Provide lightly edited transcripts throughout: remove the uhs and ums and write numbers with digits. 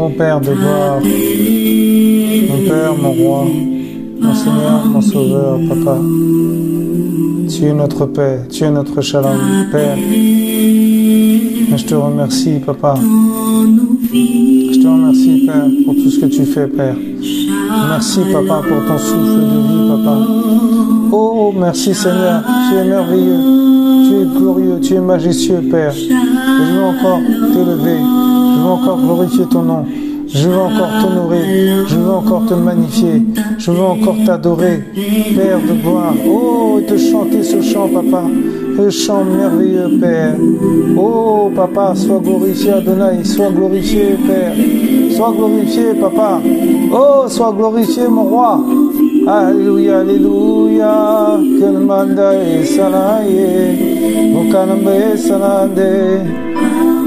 Mon Père de gloire, mon Père, mon roi, mon Seigneur, mon Sauveur, Papa. Tu es notre paix, tu es notre shalom, Père. Et je te remercie, Papa. Je te remercie, Père, pour tout ce que tu fais, Père. Merci, Papa, pour ton souffle de vie, Papa. Oh, merci, Seigneur. Tu es merveilleux. Tu es glorieux. Tu es majestueux, Père. Et je veux encore t'élever. Je veux encore glorifier ton nom. Je veux encore t'honorer. Je veux encore te magnifier. Je veux encore t'adorer, Père de gloire. Oh, et te chanter ce chant, Papa. Ce chant merveilleux, Père. Oh, Papa, sois glorifié, Adonai. Sois glorifié, Père. Sois glorifié, Papa. Oh, sois glorifié, mon roi. Alléluia, alléluia. Quel manda et salaye. Mokanambe salande.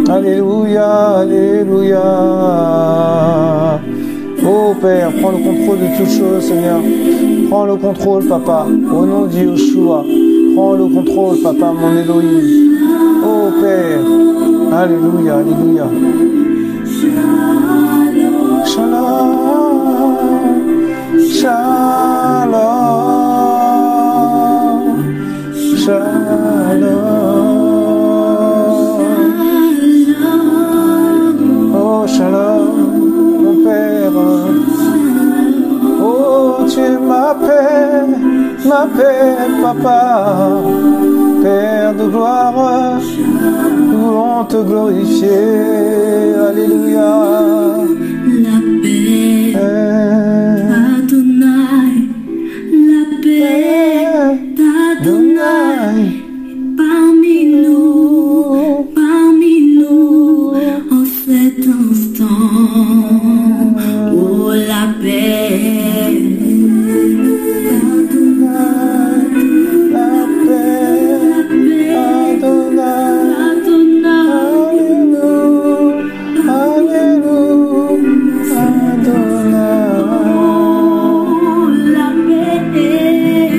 Alléluia, alléluia. Oh Père, prends le contrôle de toutes choses, Seigneur. Prends le contrôle, Papa, au nom de Yeshua. Prends le contrôle, Papa, mon Elohim. Oh Père, alléluia, alléluia. Shalom, shalom, shalom. Shalom, mon Père. Oh, tu es ma paix, Papa. Père de gloire, nous voulons te glorifier. Alléluia. La paix, Adonai. La paix d'Adonai. Parmi nous, en cet instant, oh la paix, Adonai, la paix, Adonai, Alléluia, Adonai, oh la paix,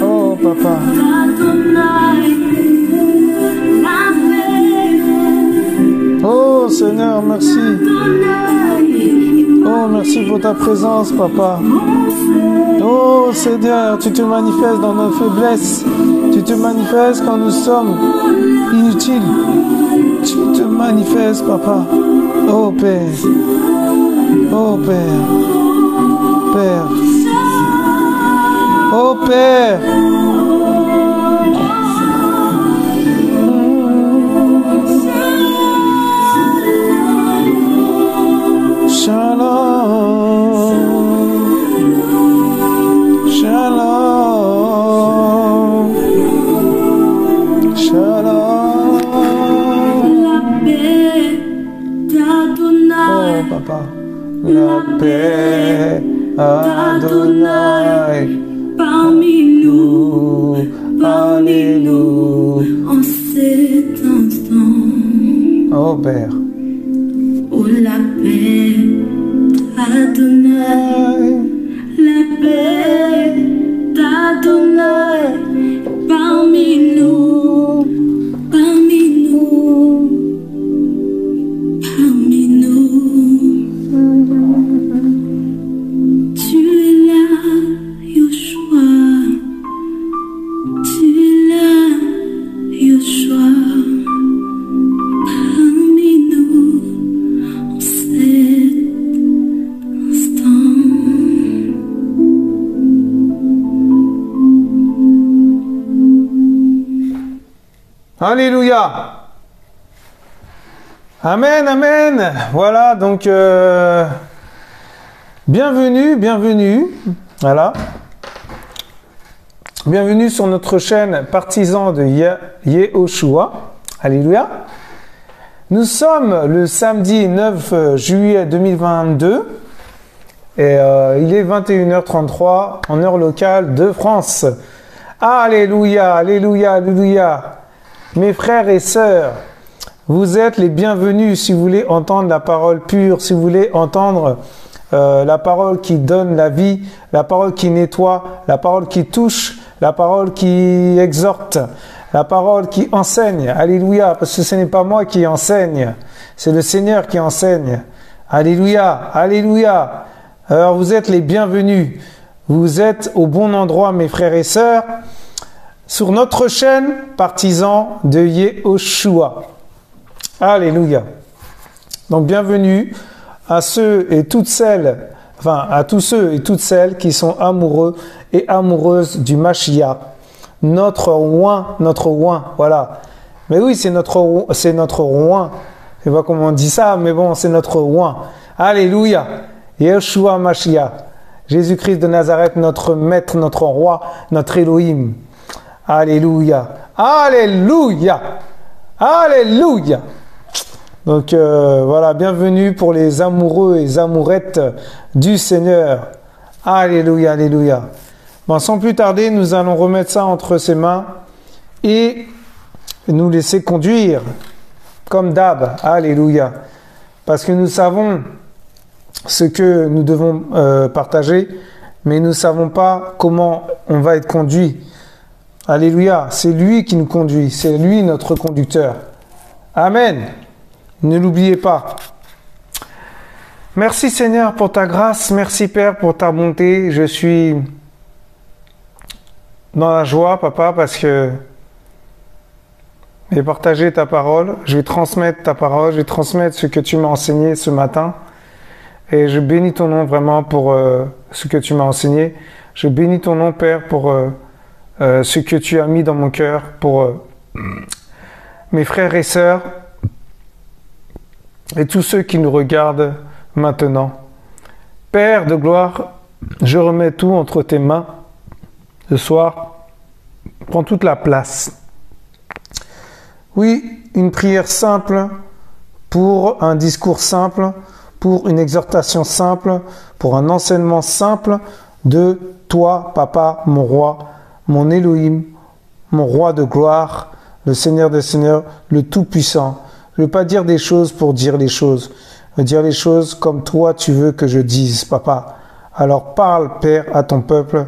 oh Papa. Oh Seigneur, merci. Oh, merci pour ta présence, Papa. Oh Seigneur, tu te manifestes dans nos faiblesses. Tu te manifestes quand nous sommes inutiles. Tu te manifestes, Papa. Oh Père. Oh Père. Père. Oh Père. Shalom, shalom, shalom. la paix d'Adonai. Oh Papa, la paix Adonai Parmi nous, Alléluia. en cet instant, Oh Père, oh la paix Adonai, la paix d'Adonai, parmi nous, parmi nous, parmi nous. Tu es là, Yoshua, tu es là, Yoshua. Parmi nous, en cet instant. Alléluia. Amen, amen. Voilà, donc bienvenue. Voilà. Bienvenue sur notre chaîne Partisans de Yehoshua. Alléluia. Nous sommes le samedi 9 juillet 2022 et il est 21h33 en heure locale de France. Alléluia, alléluia, alléluia. Mes frères et sœurs, vous êtes les bienvenus si vous voulez entendre la parole pure, si vous voulez entendre la parole qui donne la vie, la parole qui nettoie, la parole qui touche, la parole qui exhorte, La parole qui enseigne. Alléluia. Parce que ce n'est pas moi qui enseigne. C'est le Seigneur qui enseigne. Alléluia. Alléluia. Alors vous êtes les bienvenus. Vous êtes au bon endroit, mes frères et sœurs, sur notre chaîne Partisans de Yehoshua. Alléluia. Donc bienvenue à ceux et toutes celles, enfin à tous ceux et toutes celles qui sont amoureux et amoureuses du Mashiach. Notre roi, voilà. Mais oui, c'est notre roi. Je sais pas comment on dit ça, mais bon, c'est notre roi. Alléluia. Yeshua Mashiach. Jésus-Christ de Nazareth, notre maître, notre roi, notre Elohim. Alléluia. Alléluia. Alléluia. Donc voilà, bienvenue pour les amoureux et amourettes du Seigneur. Alléluia, alléluia. Bon, sans plus tarder, nous allons remettre ça entre ses mains et nous laisser conduire comme d'hab. Alléluia. Parce que nous savons ce que nous devons partager, mais nous ne savons pas comment on va être conduit. Alléluia. C'est lui qui nous conduit. C'est lui notre conducteur. Amen. Ne l'oubliez pas. Merci Seigneur pour ta grâce. Merci Père pour ta bonté. Je suis dans la joie, Papa, parce que je vais partager ta parole. Je vais transmettre ta parole. Je vais transmettre ce que tu m'as enseigné ce matin. Et je bénis ton nom vraiment pour ce que tu m'as enseigné. Je bénis ton nom, Père, pour ce que tu as mis dans mon cœur, pour mes frères et sœurs et tous ceux qui nous regardent maintenant. Père de gloire, je remets tout entre tes mains ce soir. Prends toute la place. Oui, une prière simple pour un discours simple, pour une exhortation simple, pour un enseignement simple de toi, Papa, mon roi, mon Elohim, mon roi de gloire, le Seigneur des Seigneurs, le Tout-Puissant. Je ne veux pas dire des choses pour dire les choses. Je veux dire les choses comme toi tu veux que je dise, Papa. Alors parle, Père, à ton peuple,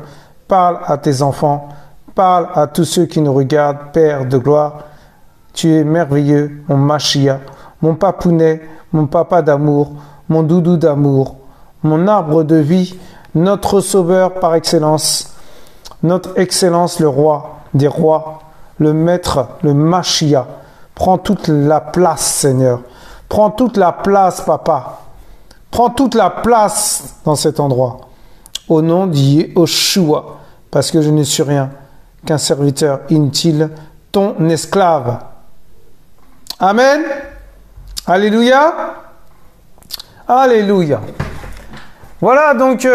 parle à tes enfants, parle à tous ceux qui nous regardent, Père de gloire. Tu es merveilleux, mon Mashiach, mon papounet, mon papa d'amour, mon doudou d'amour, mon arbre de vie, notre sauveur par excellence, notre excellence, le roi des rois, le maître, le Mashiach. Prends toute la place, Seigneur. Prends toute la place, Papa. Prends toute la place dans cet endroit. Au nom de Yehoshua, parce que je ne suis rien qu'un serviteur inutile, ton esclave. Amen. Alléluia. Alléluia. Voilà, donc,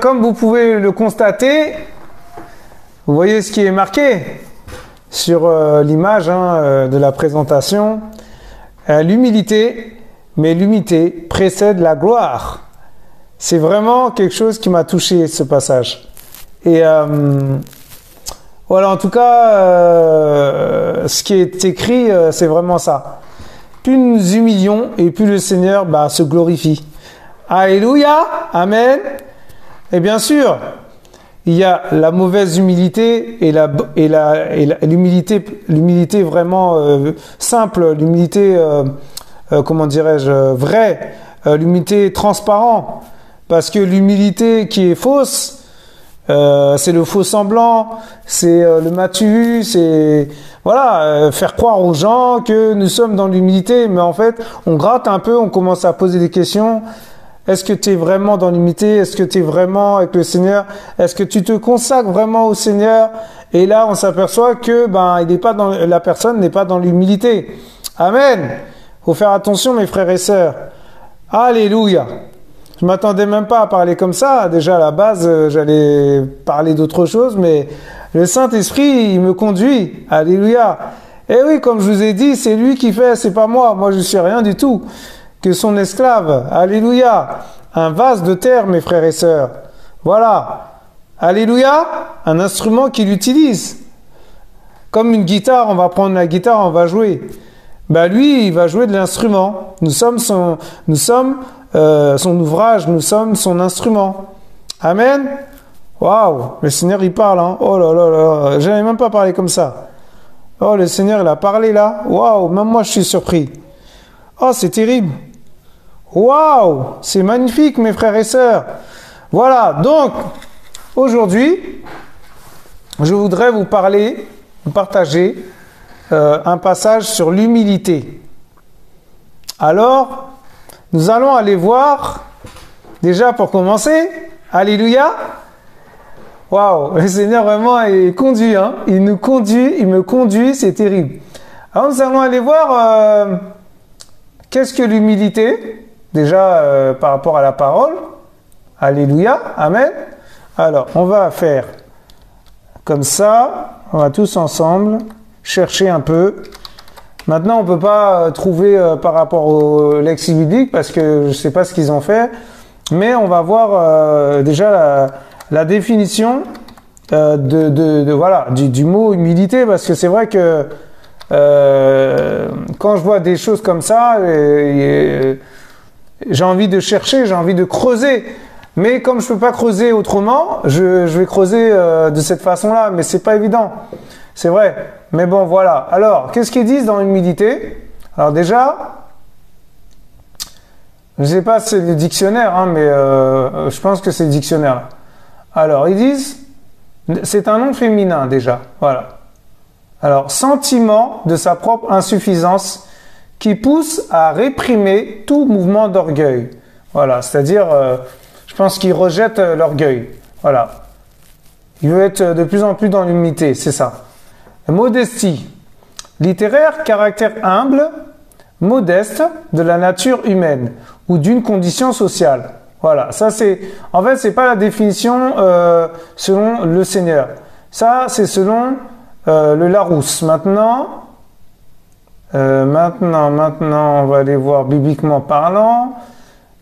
comme vous pouvez le constater, vous voyez ce qui est marqué sur l'image de la présentation. L'humilité, mais l'humilité précède la gloire. C'est vraiment quelque chose qui m'a touché, ce passage. Et voilà, en tout cas, ce qui est écrit, c'est vraiment ça. Plus nous humilions et plus le Seigneur se glorifie. Alléluia, amen. Et bien sûr, il y a la mauvaise humilité et l'humilité vraiment simple, l'humilité, comment dirais-je, vraie, l'humilité transparente. Parce que l'humilité qui est fausse, c'est le faux semblant, c'est le matu, c'est voilà, faire croire aux gens que nous sommes dans l'humilité, mais en fait, on gratte un peu, on commence à poser des questions. Est-ce que tu es vraiment dans l'humilité? Est-ce que tu es vraiment avec le Seigneur? Est-ce que tu te consacres vraiment au Seigneur? Et là, on s'aperçoit que la personne n'est pas dans l'humilité. Amen. Faut faire attention, mes frères et sœurs. Alléluia. Je m'attendais même pas à parler comme ça. Déjà, à la base, j'allais parler d'autre chose, mais le Saint-Esprit, il me conduit. Alléluia. Et oui, comme je vous ai dit, c'est lui qui fait, c'est pas moi. Moi, je suis rien du tout que son esclave. Alléluia. Un vase de terre, mes frères et sœurs. Voilà. Alléluia. Un instrument qu'il utilise. Comme une guitare, on va prendre la guitare, on va jouer. Lui, il va jouer de l'instrument. Nous sommes son ouvrage, nous sommes son instrument. Amen. Waouh, le Seigneur il parle. Hein. Oh là là là, j'avais même pas parlé comme ça. Oh, le Seigneur, il a parlé là. Waouh, même moi, je suis surpris. Oh, c'est terrible. Waouh, c'est magnifique, mes frères et sœurs. Voilà, donc, aujourd'hui, je voudrais vous partager un passage sur l'humilité. Alors, nous allons aller voir, déjà pour commencer, alléluia. Waouh, le Seigneur vraiment il conduit, hein. Il nous conduit, il me conduit, c'est terrible. Alors nous allons aller voir qu'est-ce que l'humilité, déjà par rapport à la parole. Alléluia, amen. Alors, on va faire comme ça, on va tous ensemble chercher un peu. Maintenant, on ne peut pas trouver par rapport au lexique biblique parce que je ne sais pas ce qu'ils ont fait, mais on va voir déjà la définition voilà, du mot humilité, parce que c'est vrai que quand je vois des choses comme ça, j'ai envie de chercher, j'ai envie de creuser. Mais comme je peux pas creuser autrement, je vais creuser de cette façon-là, mais c'est pas évident. C'est vrai. Mais bon, voilà. Alors, qu'est-ce qu'ils disent dans l'humilité? Alors déjà, je sais pas si c'est le dictionnaire, hein, mais je pense que c'est le dictionnaire. Alors, ils disent, c'est un nom féminin déjà. Voilà. Alors, sentiment de sa propre insuffisance qui pousse à réprimer tout mouvement d'orgueil. Voilà, c'est-à-dire, je pense qu'il rejette l'orgueil. Voilà. Il veut être de plus en plus dans l'humilité, c'est ça. Modestie. Littéraire, caractère humble, modeste de la nature humaine ou d'une condition sociale. Voilà, ça c'est... En fait, c'est pas la définition selon le Seigneur. Ça, c'est selon le Larousse. Maintenant, on va aller voir bibliquement parlant.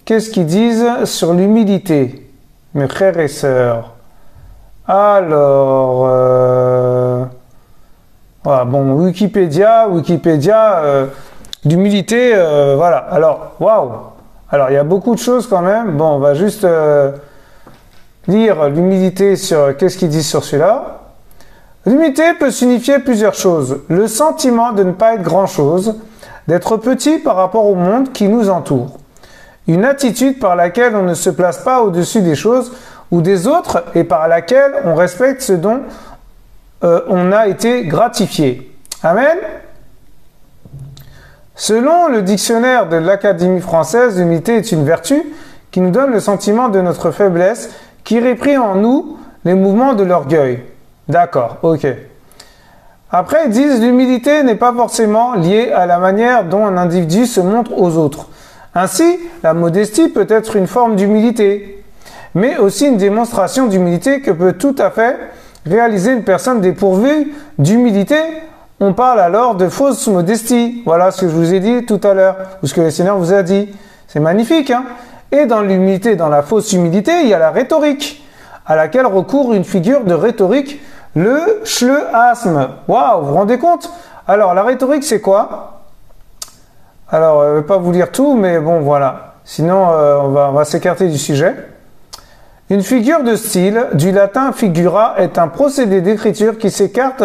Qu'est-ce qu'ils disent sur l'humilité, mes frères et sœurs? Alors, voilà, bon, Wikipédia, d'humilité, voilà. Alors, waouh. Alors, il y a beaucoup de choses quand même. Bon, on va juste lire l'humilité sur... Qu'est-ce qu'ils disent sur celui-là? L'humilité peut signifier plusieurs choses. Le sentiment de ne pas être grand-chose, d'être petit par rapport au monde qui nous entoure. Une attitude par laquelle on ne se place pas au-dessus des choses ou des autres et par laquelle on respecte ce dont on a été gratifié. Amen. Selon le dictionnaire de l'Académie française, l'humilité est une vertu qui nous donne le sentiment de notre faiblesse, qui réprime en nous les mouvements de l'orgueil. D'accord, ok. Après, ils disent l'humilité n'est pas forcément liée à la manière dont un individu se montre aux autres. Ainsi, la modestie peut être une forme d'humilité, mais aussi une démonstration d'humilité que peut tout à fait réaliser une personne dépourvue d'humilité. On parle alors de fausse modestie. Voilà ce que je vous ai dit tout à l'heure, ou ce que le Seigneur vous a dit. C'est magnifique, hein? Et dans l'humilité, dans la fausse humilité, il y a la rhétorique, à laquelle recourt une figure de rhétorique, le schleuasme. Waouh, vous vous rendez compte? Alors, la rhétorique, c'est quoi? Alors, je ne vais pas vous lire tout, mais bon, voilà. Sinon, on va s'écarter du sujet. Une figure de style, du latin figura, est un procédé d'écriture qui s'écarte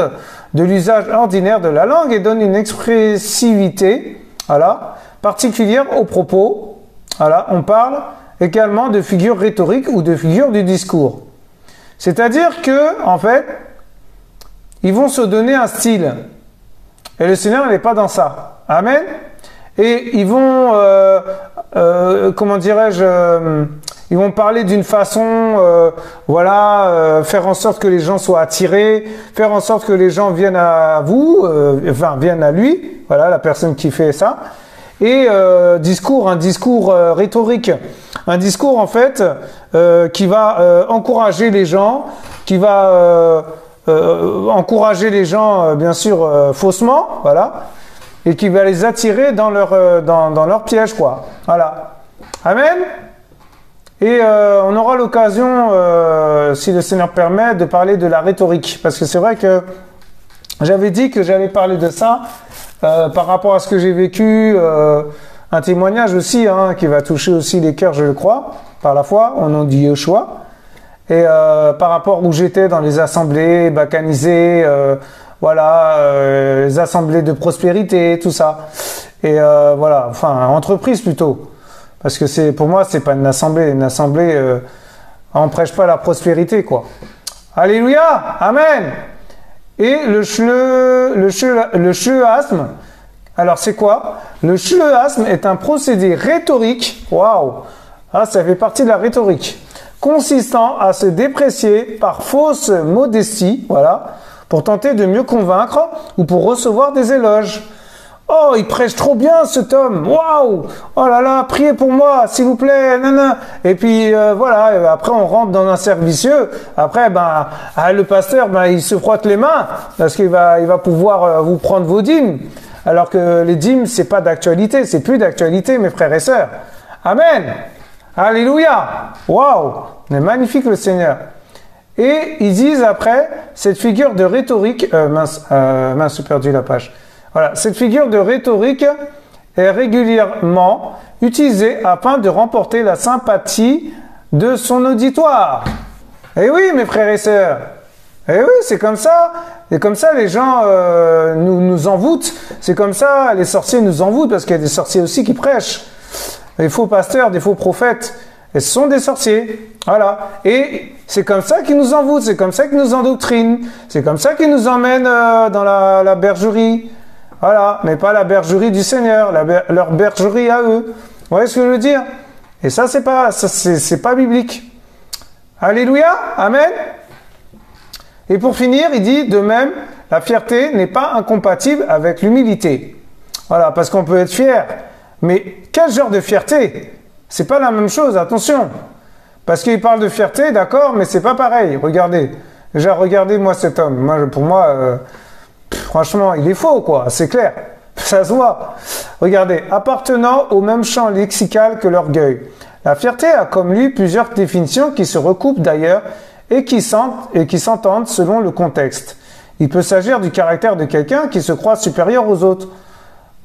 de l'usage ordinaire de la langue et donne une expressivité, voilà, particulière au propos. Voilà, on parle également de figure rhétorique ou de figure du discours. C'est-à-dire que, en fait, ils vont se donner un style. Et le Seigneur n'est pas dans ça. Amen. Et ils vont, comment dirais-je, ils vont parler d'une façon, voilà, faire en sorte que les gens soient attirés, faire en sorte que les gens viennent à vous, enfin viennent à lui, voilà, la personne qui fait ça. Et un discours rhétorique, un discours en fait qui va encourager les gens, qui va encourager les gens, bien sûr, faussement, voilà, et qui va les attirer dans leur piège, quoi. Voilà. Amen. Et on aura l'occasion, si le Seigneur permet, de parler de la rhétorique. Parce que c'est vrai que j'avais dit que j'allais parler de ça par rapport à ce que j'ai vécu. Un témoignage aussi, hein, qui va toucher aussi les cœurs, je le crois, par la foi, au nom de Yeshua. Et par rapport où j'étais dans les assemblées, bacanisées, voilà, les assemblées de prospérité, tout ça. Et voilà, enfin, entreprise plutôt. Parce que pour moi, c'est pas une assemblée. Une assemblée, on prêche pas la prospérité, quoi. Alléluia, amen. Et le shleasme, alors c'est quoi? Le shleasme est un procédé rhétorique, waouh, ah, ça fait partie de la rhétorique, consistant à se déprécier par fausse modestie, voilà, pour tenter de mieux convaincre ou pour recevoir des éloges. Oh, il prêche trop bien cet homme, waouh, oh là là, priez pour moi, s'il vous plaît, nanana. Et puis voilà, après on rentre dans un cercle vicieux. Après, le pasteur, il se frotte les mains parce qu'il va pouvoir vous prendre vos dîmes. Alors que les dîmes, c'est pas d'actualité, c'est plus d'actualité, mes frères et sœurs. Amen. Alléluia. Waouh, c'est magnifique le Seigneur. Et ils disent après, cette figure de rhétorique, j'ai perdu la page. Voilà, cette figure de rhétorique est régulièrement utilisée afin de remporter la sympathie de son auditoire. Eh oui, mes frères et sœurs. Eh oui, c'est comme ça. Et comme ça, les gens nous envoûtent. C'est comme ça, les sorciers nous envoûtent parce qu'il y a des sorciers aussi qui prêchent. Des faux pasteurs, des faux prophètes. Et ce sont des sorciers. Voilà. Et c'est comme ça qu'ils nous envoûtent. C'est comme ça qu'ils nous endoctrinent. C'est comme ça qu'ils nous emmènent dans la bergerie. Voilà, mais pas la bergerie du Seigneur, leur bergerie à eux. Vous voyez ce que je veux dire? Et ça, c'est pas biblique. Alléluia, amen. Et pour finir, il dit, de même, la fierté n'est pas incompatible avec l'humilité. Voilà, parce qu'on peut être fier. Mais quel genre de fierté? C'est pas la même chose, attention. Parce qu'il parle de fierté, d'accord, mais c'est pas pareil. Regardez. Déjà, regardez-moi cet homme. Pour moi... franchement, il est faux, quoi, c'est clair, ça se voit. Regardez, appartenant au même champ lexical que l'orgueil. La fierté a comme lui plusieurs définitions qui se recoupent d'ailleurs et qui s'entendent selon le contexte. Il peut s'agir du caractère de quelqu'un qui se croit supérieur aux autres.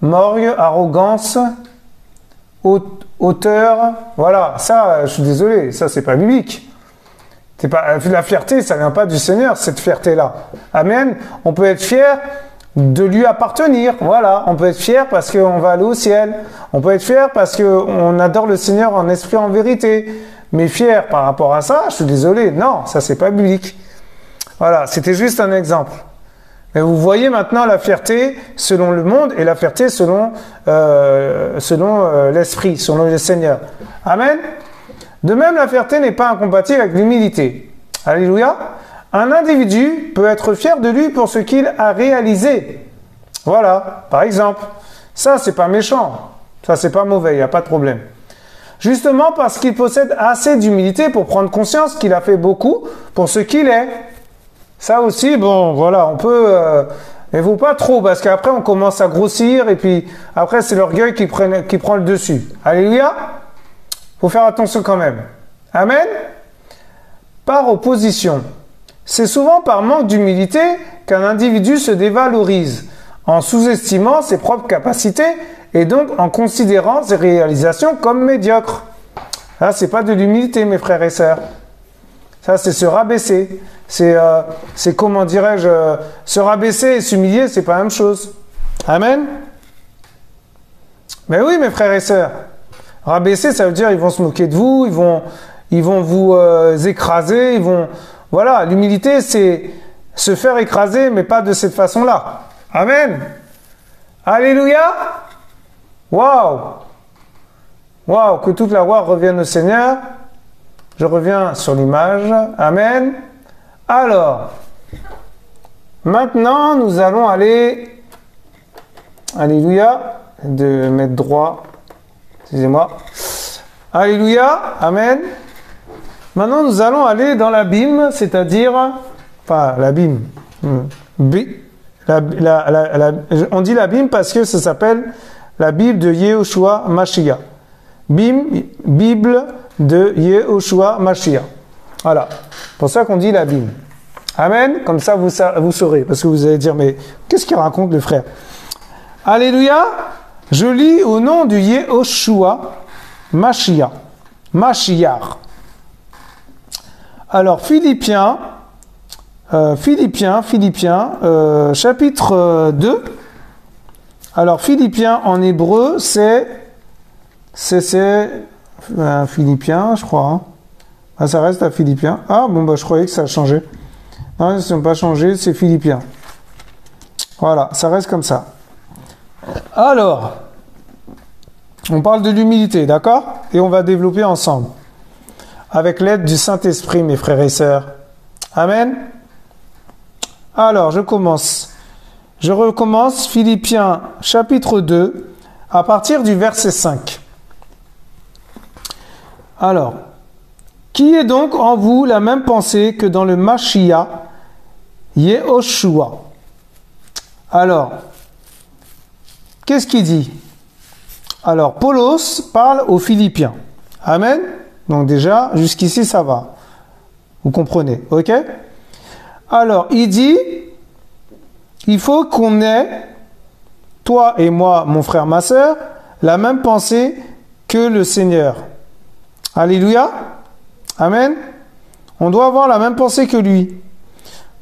Morgue, arrogance, hauteur, voilà, ça, je suis désolé, ça c'est pas biblique. La fierté, ça vient pas du Seigneur, cette fierté-là. Amen. On peut être fier de lui appartenir. Voilà. On peut être fier parce qu'on va aller au ciel. On peut être fier parce qu'on adore le Seigneur en esprit, en vérité. Mais fier par rapport à ça, je suis désolé. Non, ça c'est pas biblique. Voilà. C'était juste un exemple. Mais vous voyez maintenant la fierté selon le monde et la fierté selon l'esprit, selon le Seigneur. Amen. De même, la fierté n'est pas incompatible avec l'humilité. Alléluia. Un individu peut être fier de lui pour ce qu'il a réalisé. Voilà, par exemple. Ça, c'est pas méchant. Ça, c'est pas mauvais, il n'y a pas de problème. Justement parce qu'il possède assez d'humilité pour prendre conscience qu'il a fait beaucoup pour ce qu'il est. Ça aussi, bon, voilà, on peut... mais faut pas trop, parce qu'après, on commence à grossir, et puis après, c'est l'orgueil qui prend le dessus. Alléluia. Faut faire attention quand même. Amen. Par opposition, c'est souvent par manque d'humilité qu'un individu se dévalorise, en sous-estimant ses propres capacités et donc en considérant ses réalisations comme médiocres. Là, c'est pas de l'humilité, mes frères et sœurs. Ça, c'est se rabaisser. C'est comment dirais-je, se rabaisser et s'humilier, c'est pas la même chose. Amen. Mais oui, mes frères et sœurs. Rabaisser, ça veut dire ils vont se moquer de vous, ils vont vous écraser, voilà, l'humilité, c'est se faire écraser, mais pas de cette façon-là. Amen. Alléluia. Waouh. Waouh, que toute la gloire revienne au Seigneur. Je reviens sur l'image. Amen. Alors, maintenant, nous allons aller... Alléluia. De mettre droit... Excusez-moi. Alléluia. Amen. Maintenant, nous allons aller dans l'abîme, c'est-à-dire... Enfin, l'abîme. On dit l'abîme parce que ça s'appelle la Bible de Yehoshua Mashiach. Bible de Yehoshua Mashiach. Voilà. C'est pour ça qu'on dit l'abîme. Amen. Comme ça, vous saurez. Parce que vous allez dire, mais qu'est-ce qu'il raconte le frère? Alléluia. Je lis au nom de Yehoshua Mashiach. Mashiach. Alors, Philippiens Philippiens, chapitre 2. Alors, Philippiens en hébreu, c'est Philippiens, je crois. Hein. Ah, ça reste à Philippiens. Ah, bon, bah, je croyais que ça a changé. Non, ça n'a pas changé, c'est Philippiens. Voilà, ça reste comme ça. Alors, on parle de l'humilité, d'accord? Et on va développer ensemble. Avec l'aide du Saint-Esprit, mes frères et sœurs. Amen. Alors, je recommence Philippiens chapitre 2 à partir du verset 5. Alors, qui est donc en vous la même pensée que dans le Mashiach Yehoshua? Alors, qu'est-ce qu'il dit? Alors, Paulos parle aux Philippiens. Amen. Donc déjà, jusqu'ici, ça va. Vous comprenez, ok? Alors, il dit, il faut qu'on ait, toi et moi, mon frère, ma sœur, la même pensée que le Seigneur. Alléluia. Amen. On doit avoir la même pensée que lui.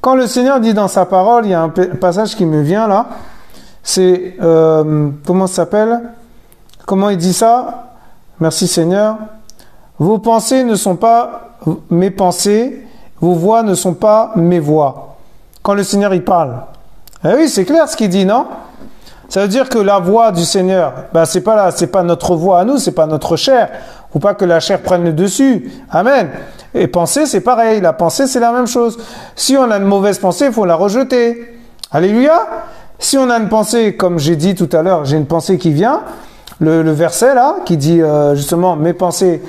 Quand le Seigneur dit dans sa parole, il y a un passage qui me vient là, c'est, comment ça s'appelle? Comment il dit ça? Merci Seigneur. Vos pensées ne sont pas mes pensées, vos voix ne sont pas mes voix. Quand le Seigneur y parle. Eh oui, c'est clair ce qu'il dit, non? Ça veut dire que la voix du Seigneur, c'est pas notre voix à nous, c'est pas notre chair. Faut pas que la chair prenne le dessus. Amen. Et penser, c'est pareil. La pensée, c'est la même chose. Si on a une mauvaise pensée, il faut la rejeter. Alléluia. Si on a une pensée, comme j'ai dit tout à l'heure, j'ai une pensée qui vient, le verset là, qui dit justement, mes pensées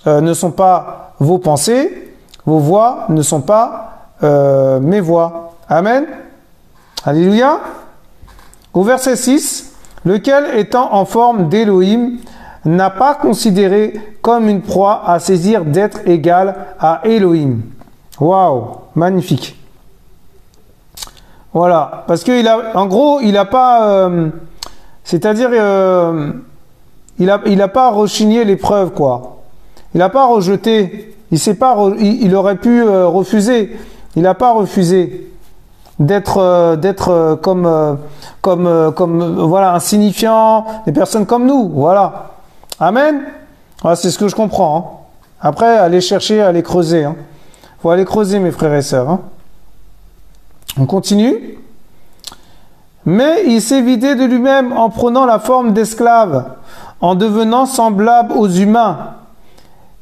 ne sont pas vos pensées, vos voix ne sont pas mes voix. Amen. Alléluia. Au verset 6, lequel étant en forme d'Élohim, n'a pas considéré comme une proie à saisir d'être égal à Elohim. Waouh, magnifique. Voilà, parce que en gros, il n'a pas, c'est-à-dire, il a pas rechigné l'épreuve, quoi. Il n'a pas rejeté. Il aurait pu refuser. Il n'a pas refusé d'être comme voilà, insignifiant, des personnes comme nous, voilà. Amen. Voilà, c'est ce que je comprends. Hein. Après, allez chercher, allez creuser. Hein. Faut aller creuser, mes frères et sœurs. Hein. On continue. Mais il s'est vidé de lui-même en prenant la forme d'esclave, en devenant semblable aux humains,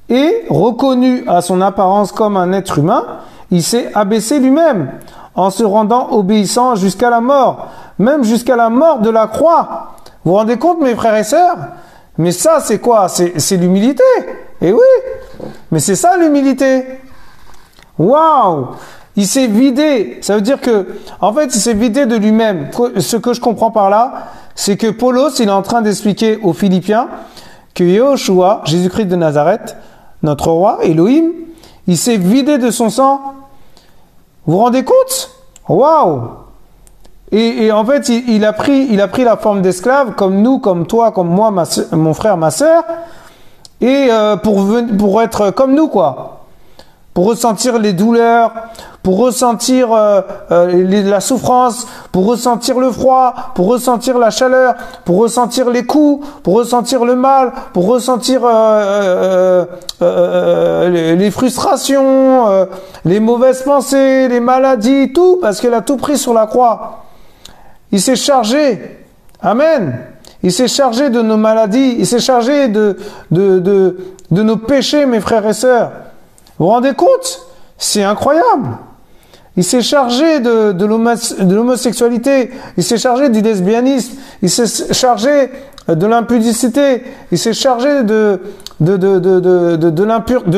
et reconnu à son apparence comme un être humain, il s'est abaissé lui-même, en se rendant obéissant jusqu'à la mort, même jusqu'à la mort de la croix. Vous vous rendez compte, mes frères et sœurs? Mais ça, c'est quoi? C'est l'humilité. Eh oui, mais c'est ça l'humilité. Waouh! Il s'est vidé. Ça veut dire que, en fait, il s'est vidé de lui-même. Ce que je comprends par là, c'est que Paulos, il est en train d'expliquer aux Philippiens que Yehoshua, Jésus-Christ de Nazareth, notre roi, Elohim, il s'est vidé de son sang. Vous vous rendez compte? Waouh! Et en fait, il a pris la forme d'esclave, comme nous, comme toi, comme moi, mon frère, ma sœur, et pour être comme nous, quoi. Pour ressentir les douleurs, pour ressentir la souffrance, pour ressentir le froid, pour ressentir la chaleur, pour ressentir les coups, pour ressentir le mal, pour ressentir les frustrations, les mauvaises pensées, les maladies, tout, parce qu'il a tout pris sur la croix. Il s'est chargé. Amen. Il s'est chargé de nos maladies. Il s'est chargé de nos péchés, mes frères et sœurs. Vous vous rendez compte? C'est incroyable. Il s'est chargé de l'homosexualité. Il s'est chargé du lesbianisme. Il s'est chargé de l'impudicité. Il s'est chargé de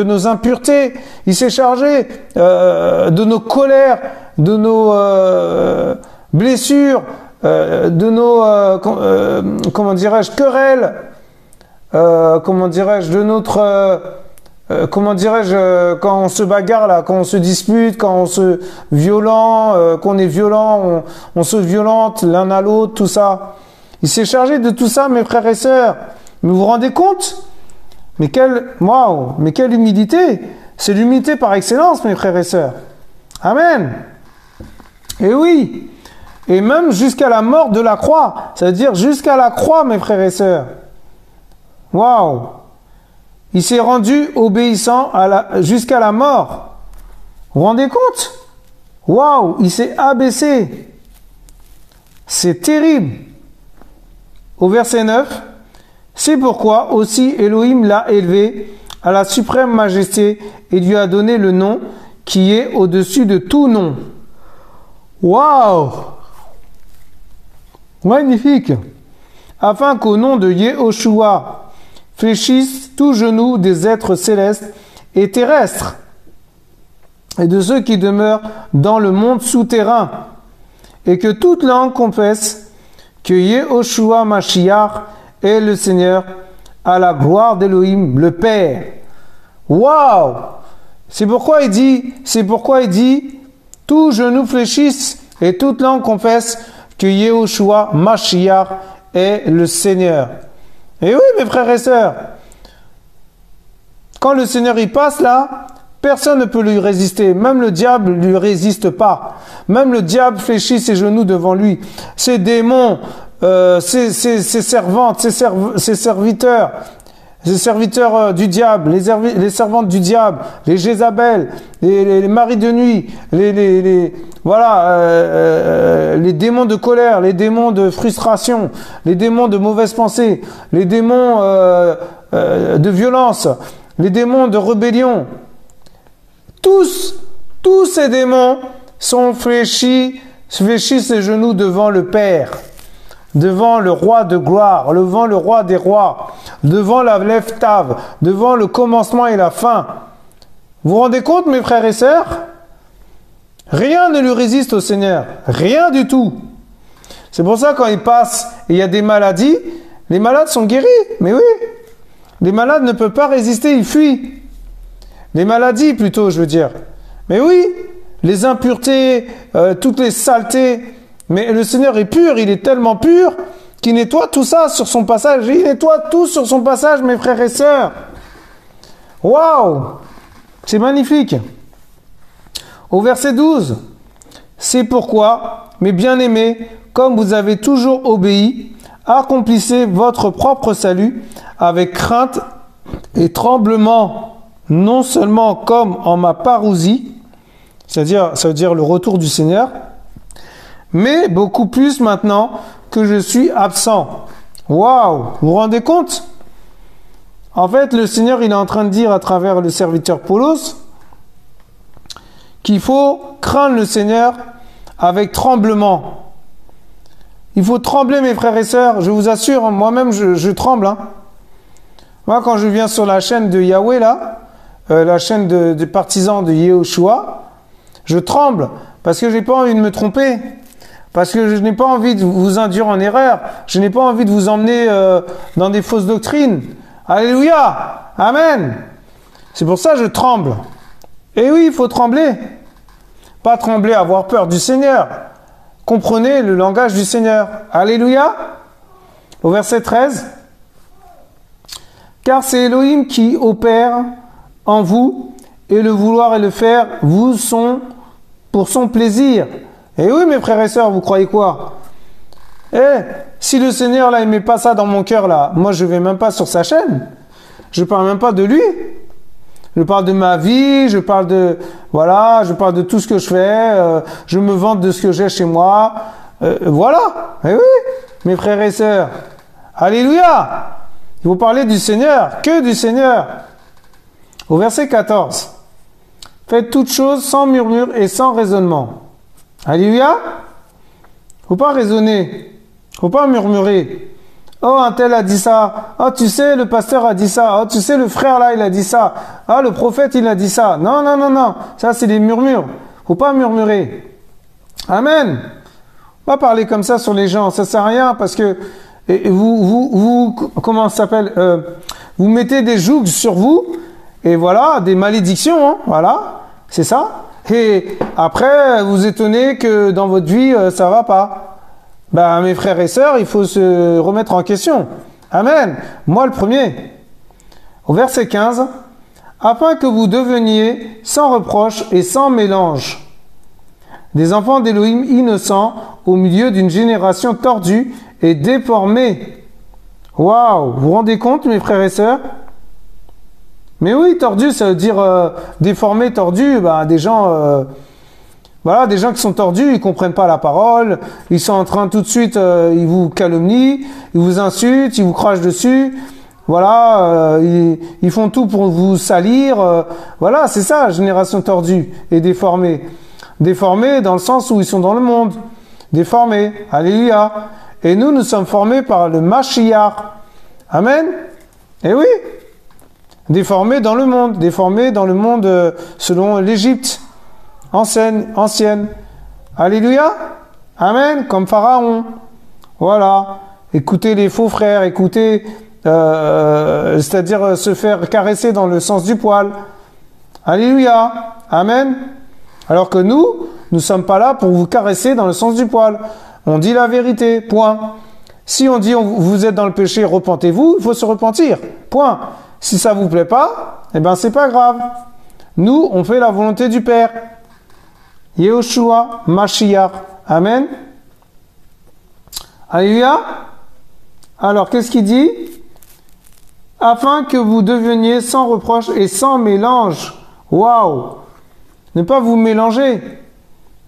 nos impuretés. Il s'est chargé de nos colères, de nos blessures, de nos comment dirais-je, querelles, comment dirais-je, de notre comment dirais-je, quand on se bagarre là, quand on se dispute, quand on se violent, qu'on est violent, on se violente l'un à l'autre, tout ça. Il s'est chargé de tout ça, mes frères et sœurs. Mais vous vous rendez compte? Mais quelle humilité! C'est l'humilité par excellence, mes frères et sœurs. Amen. Et oui, et même jusqu'à la mort de la croix, c'est-à-dire jusqu'à la croix, mes frères et sœurs. Waouh! Il s'est rendu obéissant jusqu'à la mort. Vous vous rendez compte? Waouh! Il s'est abaissé. C'est terrible. Au verset 9, c'est pourquoi aussi Elohim l'a élevé à la suprême majesté et lui a donné le nom qui est au-dessus de tout nom. Waouh! Magnifique! Afin qu'au nom de Yehoshua fléchisse tout genou des êtres célestes et terrestres et de ceux qui demeurent dans le monde souterrain, et que toute langue confesse que Yehoshua Mashiach est le Seigneur, à la gloire d'Elohim, le Père. Waouh! C'est pourquoi il dit, tout genou fléchisse et toute langue confesse que Yehoshua Mashiach est le Seigneur. Et oui, mes frères et sœurs, quand le Seigneur y passe là, personne ne peut lui résister. Même le diable ne lui résiste pas. Même le diable fléchit ses genoux devant lui. Ses démons, ses servantes, ses serviteurs, du diable, les servantes du diable, les Jézabel, les maris de nuit, les démons de colère, les démons de frustration, les démons de mauvaise pensée, les démons de violence, les démons de rébellion. Tous ces démons sont fléchis ses genoux devant le Père, devant le roi de gloire, devant le roi des rois, devant la Lève-Tav, devant le commencement et la fin. Vous vous rendez compte, mes frères et sœurs? Rien ne lui résiste au Seigneur. Rien du tout. C'est pour ça, quand il passe et il y a des maladies, les malades sont guéris. Mais oui, les malades ne peuvent pas résister, ils fuient. Les maladies, plutôt, je veux dire. Mais oui, les impuretés, toutes les saletés. Mais le Seigneur est pur, il est tellement pur qu'il nettoie tout ça sur son passage. Il nettoie tout sur son passage, mes frères et sœurs. Waouh! C'est magnifique. Au verset 12, c'est pourquoi, mes bien-aimés, comme vous avez toujours obéi, accomplissez votre propre salut avec crainte et tremblement, non seulement comme en ma parousie, c'est-à-dire, ça veut dire le retour du Seigneur, mais beaucoup plus maintenant que je suis absent. Waouh! Vous vous rendez compte? En fait, le Seigneur, il est en train de dire à travers le serviteur Paulos qu'il faut craindre le Seigneur avec tremblement. Il faut trembler, mes frères et sœurs. Je vous assure, moi-même, je tremble. Hein. Moi, quand je viens sur la chaîne de Yahweh, là, la chaîne des partisans de Yehoshua, je tremble parce que je n'ai pas envie de me tromper. Parce que je n'ai pas envie de vous induire en erreur. Je n'ai pas envie de vous emmener dans des fausses doctrines. Alléluia! Amen! C'est pour ça que je tremble. Et oui, il faut trembler. Pas trembler, avoir peur du Seigneur. Comprenez le langage du Seigneur. Alléluia! Au verset 13. Car c'est Elohim qui opère en vous, et le vouloir et le faire vous sont pour son plaisir. Et oui, mes frères et sœurs, vous croyez quoi? Si le Seigneur, là, il met pas ça dans mon cœur, là, moi, je vais même pas sur sa chaîne. Je parle même pas de lui. Je parle de ma vie, je parle de tout ce que je fais, je me vante de ce que j'ai chez moi. Voilà. Et oui, mes frères et sœurs. Alléluia. Il faut parler du Seigneur, que du Seigneur. Au verset 14. Faites toutes choses sans murmure et sans raisonnement. Alléluia. Faut pas raisonner. Faut pas murmurer. Oh, un tel a dit ça. Oh, tu sais, le pasteur a dit ça. Oh, tu sais, le frère là, il a dit ça. Ah, le prophète, il a dit ça. Non, non, non, non. Ça, c'est des murmures. Faut pas murmurer. Amen. Faut pas parler comme ça sur les gens. Ça sert à rien parce que comment ça s'appelle? Vous mettez des jougs sur vous et voilà, des malédictions. Hein, voilà. C'est ça. Et après, vous étonnez que dans votre vie, ça va pas. Ben, mes frères et sœurs, il faut se remettre en question. Amen. Moi, le premier. Au verset 15. Afin que vous deveniez sans reproche et sans mélange, des enfants d'Élohim innocents au milieu d'une génération tordue et déformée. Waouh, vous vous rendez compte, mes frères et sœurs? Mais oui, tordu, ça veut dire déformé, tordu, bah, des gens... Voilà, des gens qui sont tordus, ils comprennent pas la parole, ils sont en train tout de suite, ils vous calomnient, ils vous insultent, ils vous crachent dessus, voilà, ils font tout pour vous salir, voilà, c'est ça, génération tordue et déformée. Déformés dans le sens où ils sont dans le monde, déformés, alléluia. Et nous sommes formés par le Mashiach, amen. Eh oui, déformés dans le monde selon l'Égypte. Ancienne. Alléluia. Amen. Comme Pharaon. Voilà. Écoutez les faux frères. Écoutez, c'est-à-dire se faire caresser dans le sens du poil. Alléluia. Amen. Alors que nous ne sommes pas là pour vous caresser dans le sens du poil. On dit la vérité. Point. Si on dit vous êtes dans le péché, repentez-vous, il faut se repentir. Point. Si ça vous plaît pas, eh ben c'est pas grave. Nous, on fait la volonté du Père. Yehoshua Mashiach. Amen. Alléluia. Alors, qu'est-ce qu'il dit? Afin que vous deveniez sans reproche et sans mélange. Waouh! Ne pas vous mélanger.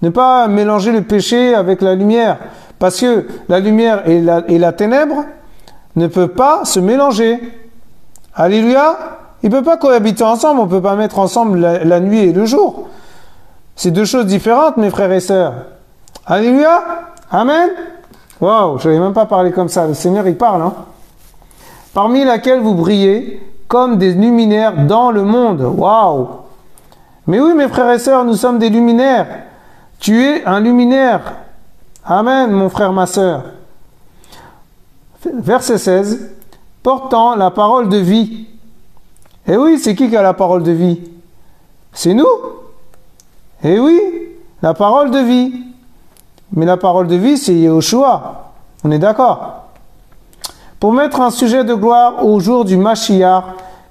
Ne pas mélanger le péché avec la lumière. Parce que la lumière et la ténèbre ne peuvent pas se mélanger. Alléluia. Ils ne peuvent pas cohabiter ensemble. On ne peut pas mettre ensemble la nuit et le jour. C'est deux choses différentes, mes frères et sœurs. Alléluia. Amen. Waouh, je n'avais même pas parlé comme ça. Le Seigneur, il parle. Hein. Parmi laquelle vous brillez comme des luminaires dans le monde. Waouh. Mais oui, mes frères et sœurs, nous sommes des luminaires. Tu es un luminaire. Amen, mon frère, ma sœur. Verset 16. Portant la parole de vie. Eh oui, c'est qui a la parole de vie? C'est nous. Eh oui, la parole de vie. Mais la parole de vie, c'est Yehoshua. On est d'accord? Pour mettre un sujet de gloire au jour du Mashiach,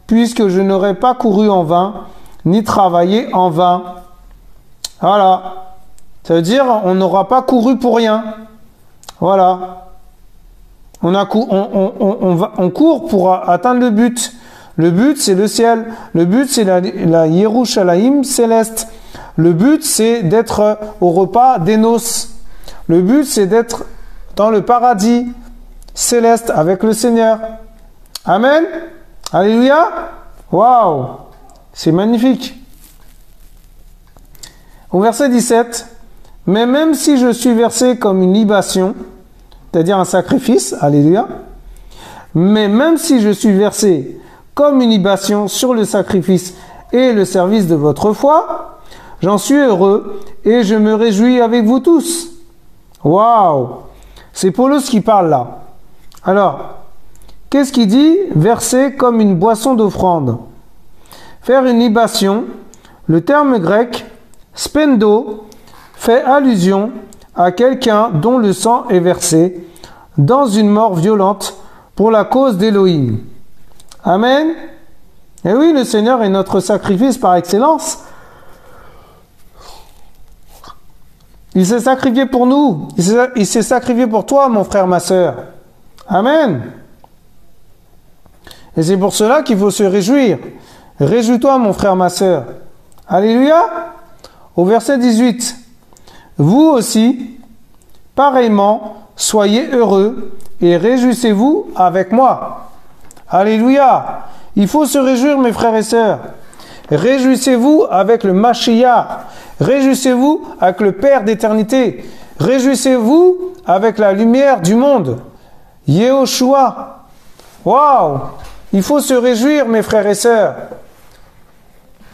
puisque je n'aurai pas couru en vain, ni travaillé en vain. Voilà. Ça veut dire, on n'aura pas couru pour rien. Voilà. On court pour atteindre le but. Le but, c'est le ciel. Le but, c'est la Yerushalayim céleste. Le but, c'est d'être au repas des noces. Le but, c'est d'être dans le paradis céleste avec le Seigneur. Amen. Alléluia. Waouh. C'est magnifique. Au verset 17. Mais même si je suis versé comme une libation, c'est-à-dire un sacrifice, alléluia. Mais même si je suis versé comme une libation sur le sacrifice et le service de votre foi, j'en suis heureux et je me réjouis avec vous tous. Waouh! C'est Paulos qui parle là. Alors, qu'est-ce qu'il dit? Verser comme une boisson d'offrande. Faire une libation, le terme grec spendo fait allusion à quelqu'un dont le sang est versé dans une mort violente pour la cause d'Élohim. Amen. Et oui, le Seigneur est notre sacrifice par excellence. Il s'est sacrifié pour nous. Il s'est sacrifié pour toi, mon frère, ma sœur. Amen. Et c'est pour cela qu'il faut se réjouir. Réjouis-toi, mon frère, ma sœur. Alléluia. Au verset 18. Vous aussi, pareillement, soyez heureux et réjouissez-vous avec moi. Alléluia. Il faut se réjouir, mes frères et sœurs. Réjouissez-vous avec le Mashiach. Réjouissez-vous avec le Père d'éternité. Réjouissez-vous avec la lumière du monde. Yehoshua. Waouh! Il faut se réjouir, mes frères et sœurs.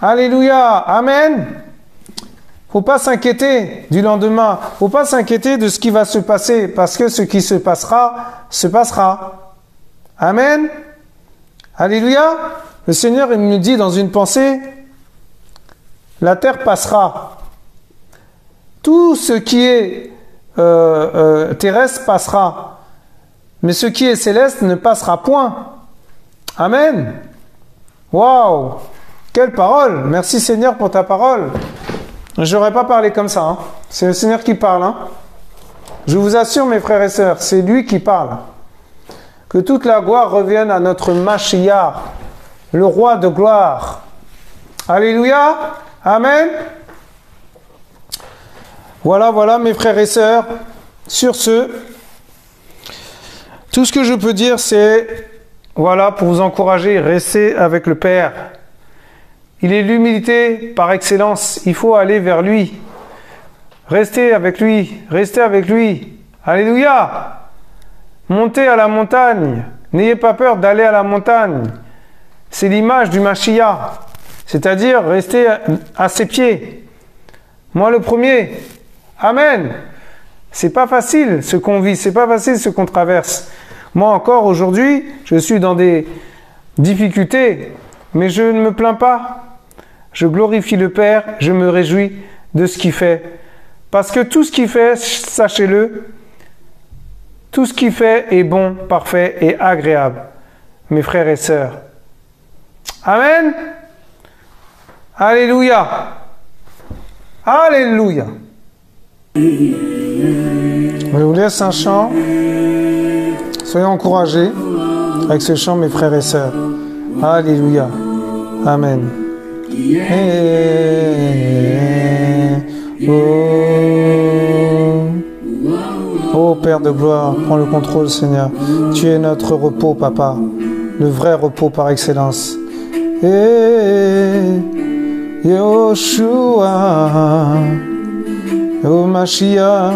Alléluia. Amen. Faut pas s'inquiéter du lendemain. Faut pas s'inquiéter de ce qui va se passer, parce que ce qui se passera, se passera. Amen. Alléluia. Le Seigneur, il me dit dans une pensée, la terre passera. Tout ce qui est terrestre passera. Mais ce qui est céleste ne passera point. Amen. Waouh. Quelle parole. Merci Seigneur pour ta parole. Je n'aurais pas parlé comme ça. Hein. C'est le Seigneur qui parle. Hein. Je vous assure, mes frères et sœurs, c'est lui qui parle. Que toute la gloire revienne à notre Mashiach, le roi de gloire. Alléluia. Amen. Voilà, voilà, mes frères et sœurs. Sur ce, tout ce que je peux dire, c'est, voilà, pour vous encourager, restez avec le Père. Il est l'humilité par excellence. Il faut aller vers lui. Restez avec lui. Restez avec lui. Alléluia. Montez à la montagne. N'ayez pas peur d'aller à la montagne. C'est l'image du Mashiach. C'est-à-dire, restez à ses pieds. Moi le premier. Amen. C'est pas facile ce qu'on vit. C'est pas facile ce qu'on traverse. Moi encore aujourd'hui, je suis dans des difficultés. Mais je ne me plains pas. Je glorifie le Père, je me réjouis de ce qu'il fait. Parce que tout ce qu'il fait, sachez-le, tout ce qu'il fait est bon, parfait et agréable. Mes frères et sœurs. Amen. Alléluia. Alléluia. Je vous laisse un chant. Soyez encouragés avec ce chant, mes frères et sœurs. Alléluia. Amen. Oh Père de gloire, prends le contrôle, Seigneur. Tu es notre repos, Papa, le vrai repos par excellence. Yoshua, oh Mashiach,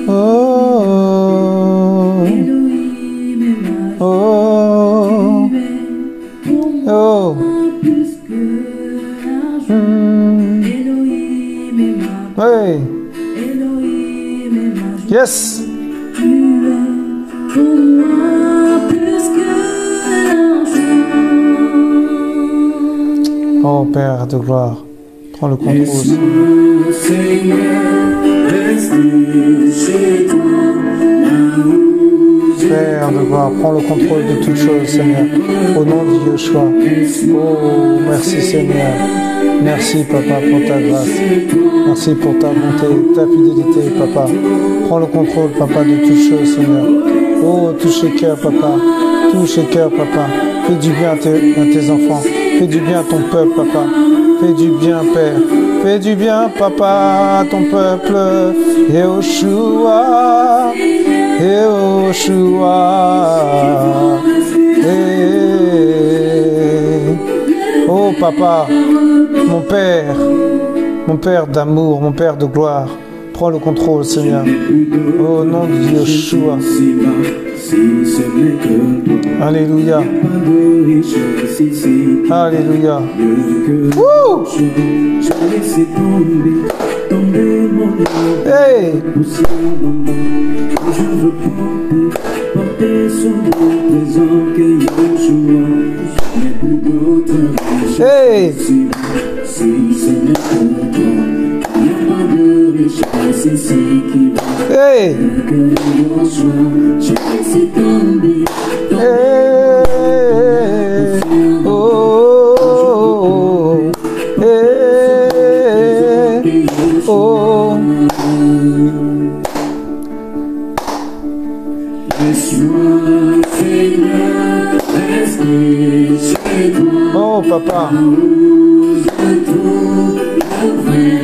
oh, oh, oh. Hey. Yes. Oh Père de gloire, prends le contrôle. Père de gloire, prends le contrôle de toutes choses, Seigneur. Au nom de Yeshua. Oh, merci Seigneur. Merci Papa pour ta grâce. Merci pour ta bonté, ta fidélité, Papa. Prends le contrôle, Papa, de toutes choses, Seigneur. Oh, touche les cœurs, Papa. Touche les cœurs, Papa. Fais du bien à tes enfants. Fais du bien à ton peuple, Papa. Fais du bien, Père. Fais du bien, Papa, à ton peuple. Yehoshua. Yehoshua. Oh, Papa, mon Père d'amour, mon Père de gloire, prends le contrôle, Seigneur. Au nom de Yeshua. Alléluia. Alléluia. Wouh! Hey! Hey! Hey! Hey! Oh! Hey! Oh! Oh Papa,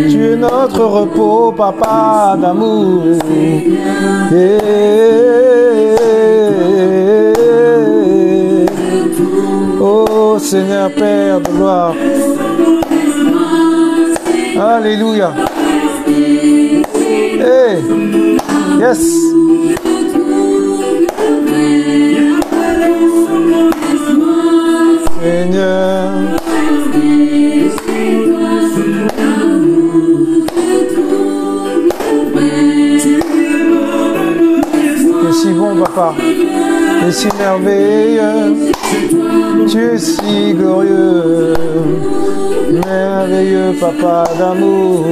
tu es notre repos, Papa d'amour. Oh Seigneur Père de gloire. Alléluia. Hey. Yes. Seigneur. Tu es si bon, Papa. Tu es si merveilleux. Tu es si glorieux. Merveilleux, Papa d'amour.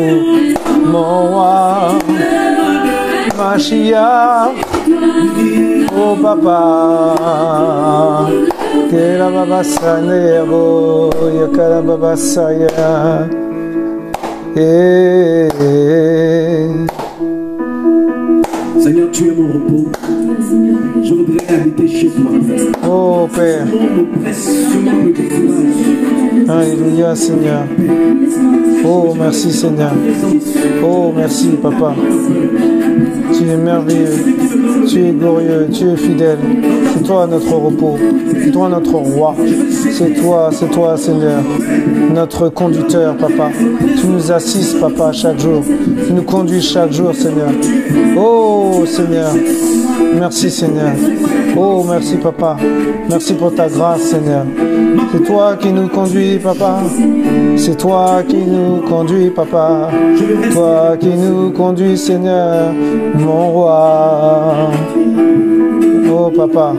Mon roi. Mashiach. Oh, Papa. Que la baba sanervo, yakala baba saya. Seigneur, tu es mon repos. Je voudrais habiter chez toi. Oh Père. Alléluia Seigneur. Oh merci Seigneur. Oh merci Papa. Tu es merveilleux. Tu es glorieux. Tu es fidèle. C'est toi notre repos. C'est toi notre roi. C'est toi Seigneur. Notre conducteur Papa. Tu nous assistes Papa chaque jour. Tu nous conduis chaque jour Seigneur. Oh Seigneur. Merci Seigneur. Oh merci Papa. Merci pour ta grâce Seigneur. C'est toi qui nous conduis Papa. C'est toi qui nous conduis Papa. Toi qui nous conduis Seigneur. Mon roi. Oh Papa.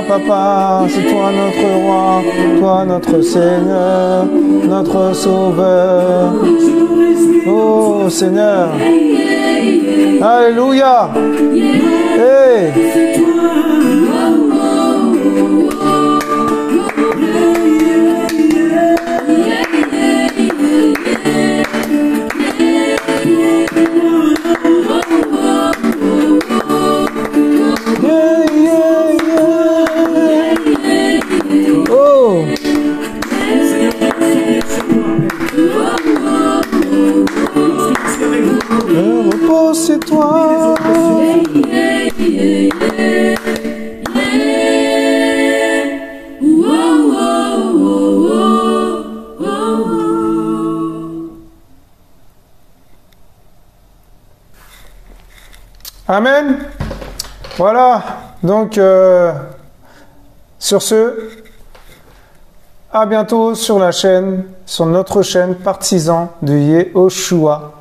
Papa, c'est toi notre roi, toi notre Seigneur, notre Sauveur. Oh Seigneur. Alléluia. Hey. C'est toi. Amen. Voilà. Donc, sur ce, à bientôt sur la chaîne, sur notre chaîne Partisans de Yehoshua.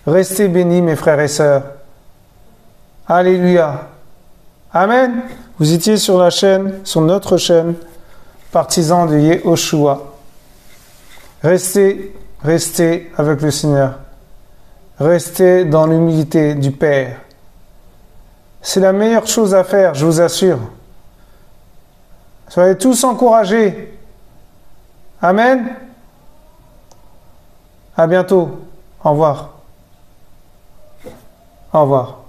Restez bénis, mes frères et sœurs. Alléluia. Amen. Vous étiez sur la chaîne, sur notre chaîne, Partisans de Yehoshua. Restez avec le Seigneur. Restez dans l'humilité du Père. C'est la meilleure chose à faire, je vous assure. Soyez tous encouragés. Amen. À bientôt. Au revoir. Au revoir.